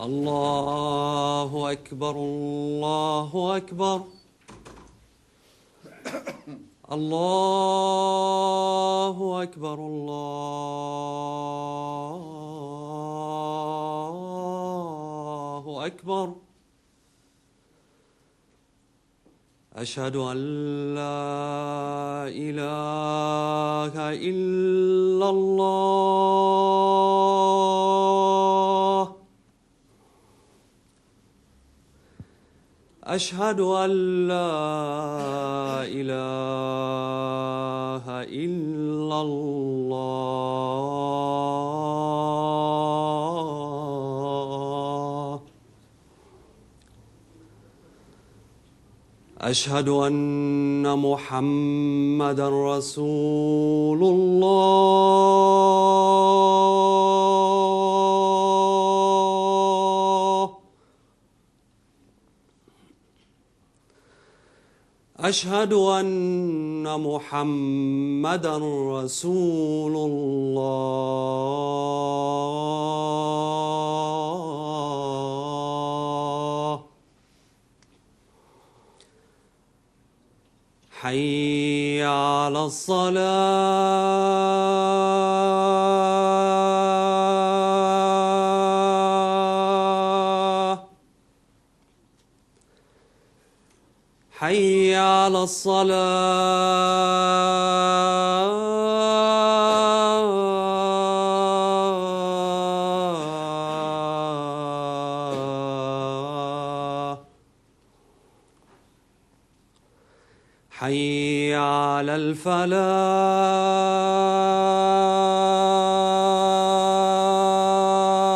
الله أكبر الله أكبر الله أكبر الله أكبر أشهد أن لا إله إلا الله أشهد أن لا إله إلا الله أشهد أن محمدًا رسول الله أشهد أن محمدًا رسول الله حي على الصلاة حي على الصلاة حي على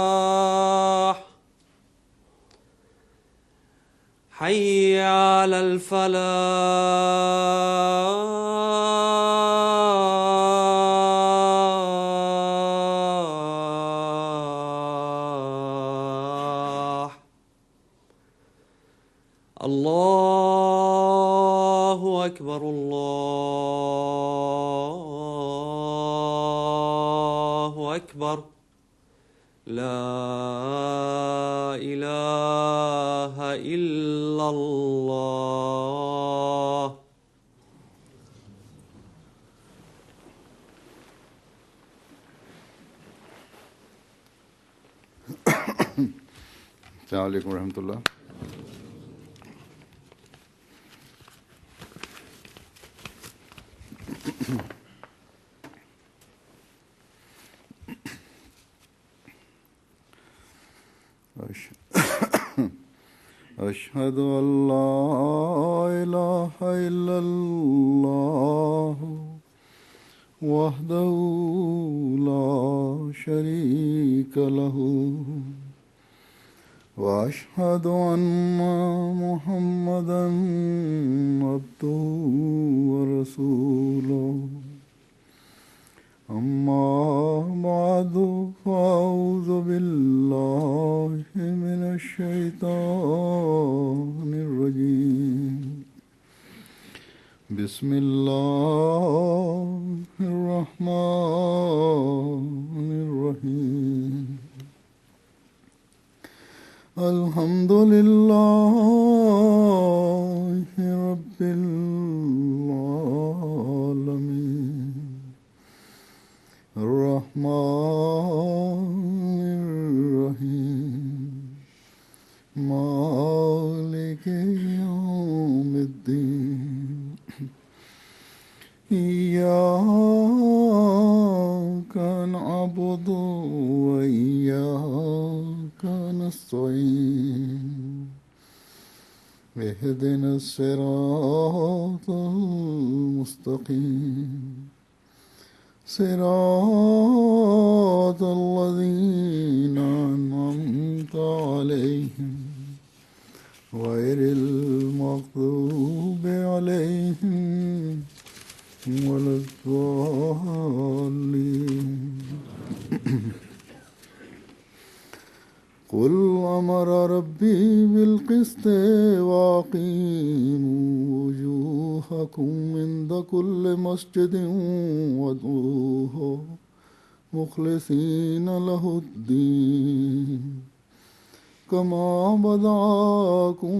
الفلاح حي على الفلاح الله أكبر الله أكبر لا إله إلا الله السلام عليكم ورحمة الله. أشهد أن لا إله إلا الله وحده لا شريك له وأشهد أن محمدًا عبده ورسوله أما بعد فأعوذ بالله من الشيطان الرجيم بسم الله الرحمن الرحيم الحمد لله رب العالمين الرحمن الرحيم مالك يوم الدين إياك نعبد وإياك نستعين اهدنا الصراط المستقيم صراط الذين أنعمت عليهم غير المغضوب عليهم ولا الضالين قل أمر ربي بالقسط وأقيموا وجوهكم عند كل مسجد وادعوه مخلصين له الدين كما بدأكم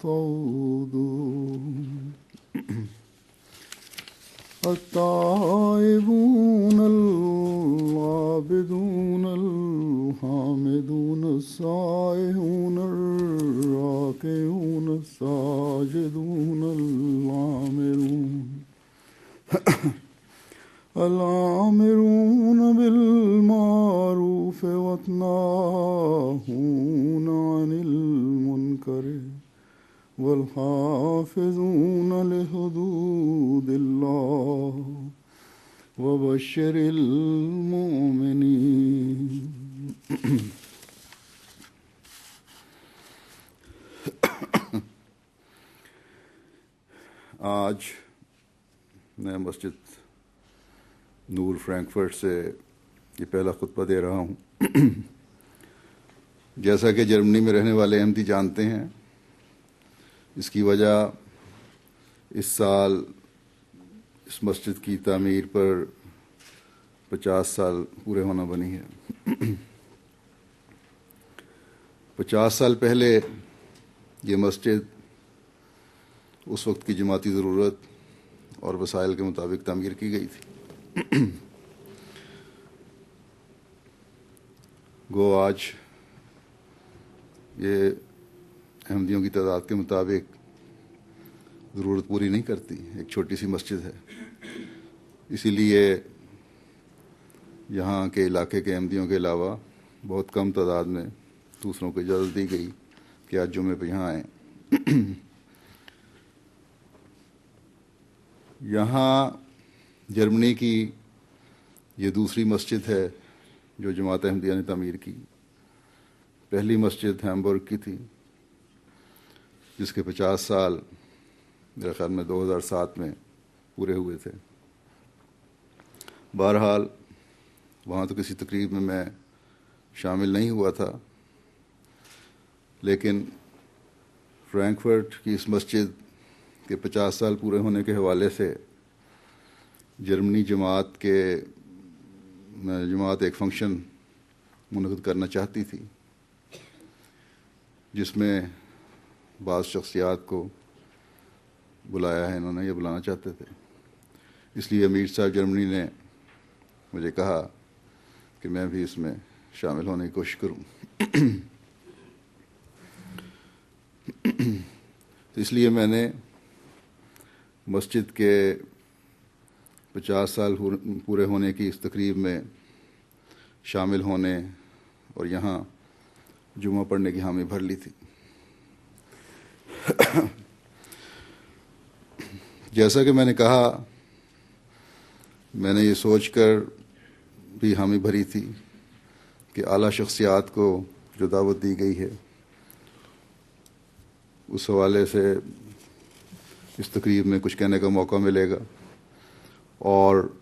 تعودون التائبون العابدون الحامدون السائحون الراكعون الساجدون الآمرون بالمعروف والناهون عن المنكر والحافظون لحدود الله وبشر المؤمنين आज मैं मस्जिद नूर फ्रैंकफर्ट से ये पहला खुतबा दे रहा हूँ। जैसा कि जर्मनी में रहने वाले अहमदी जानते हैं, इसकी वजह इस साल इस मस्जिद की तामीर पर 50 साल पूरे होना बनी है। 50 साल पहले ये मस्जिद उस वक्त की जमाती ज़रूरत और वसाइल के मुताबिक तामीर की गई थी। गो आज ये अहमदियों की तादाद के मुताबिक ज़रूरत पूरी नहीं करती, एक छोटी सी मस्जिद है। इसीलिए यहाँ के इलाके के अहमदियों के अलावा बहुत कम तादाद में दूसरों को इजाज़त दी गई कि आज जुम्मे पे यहाँ आएँ। यहाँ जर्मनी की ये दूसरी मस्जिद है जो जमात अहमदिया ने तामीर की। पहली मस्जिद हैम्बर्ग की थी जिसके 50 साल मेरे ख्याल में 2007 में पूरे हुए थे। बहरहाल वहाँ तो किसी तकरीब में मैं शामिल नहीं हुआ था, लेकिन फ्रैंकफर्ट की इस मस्जिद के 50 साल पूरे होने के हवाले से जर्मनी जमात एक फ़ंक्शन मुनक़िद करना चाहती थी जिसमें बाज़ शख्सियात को बुलाया है इन्होंने, ये बुलाना चाहते थे। इसलिए अमीर साहब जर्मनी ने मुझे कहा कि मैं भी इसमें शामिल होने की कोशिश करूं। तो इसलिए मैंने मस्जिद के 50 साल पूरे होने की इस तकरीब में शामिल होने और यहाँ जुमा पढ़ने की हामी भर ली थी। जैसा कि मैंने कहा, मैंने ये सोचकर भी हामी भरी थी कि आला शख्सियात को जो दावत दी गई है उस हवाले से इस तकरीब में कुछ कहने का मौका मिलेगा और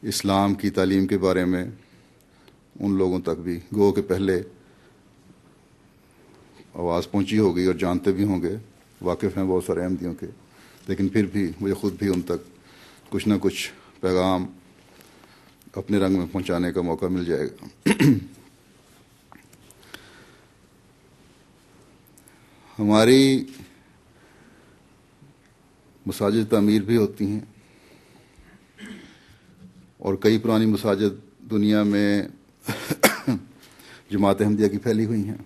इस्लाम की तालीम के बारे में उन लोगों तक भी गो के पहले आवाज़ पहुंची होगी और जानते भी होंगे, वाकिफ़ हैं बहुत सारे अहमदियों के, लेकिन फिर भी मुझे ख़ुद भी उन तक कुछ ना कुछ पैगाम अपने रंग में पहुंचाने का मौका मिल जाएगा। हमारी मसाजिद तामीर भी होती हैं और कई पुरानी मसाजिद दुनिया में जमात अहमदिया की फैली हुई हैं।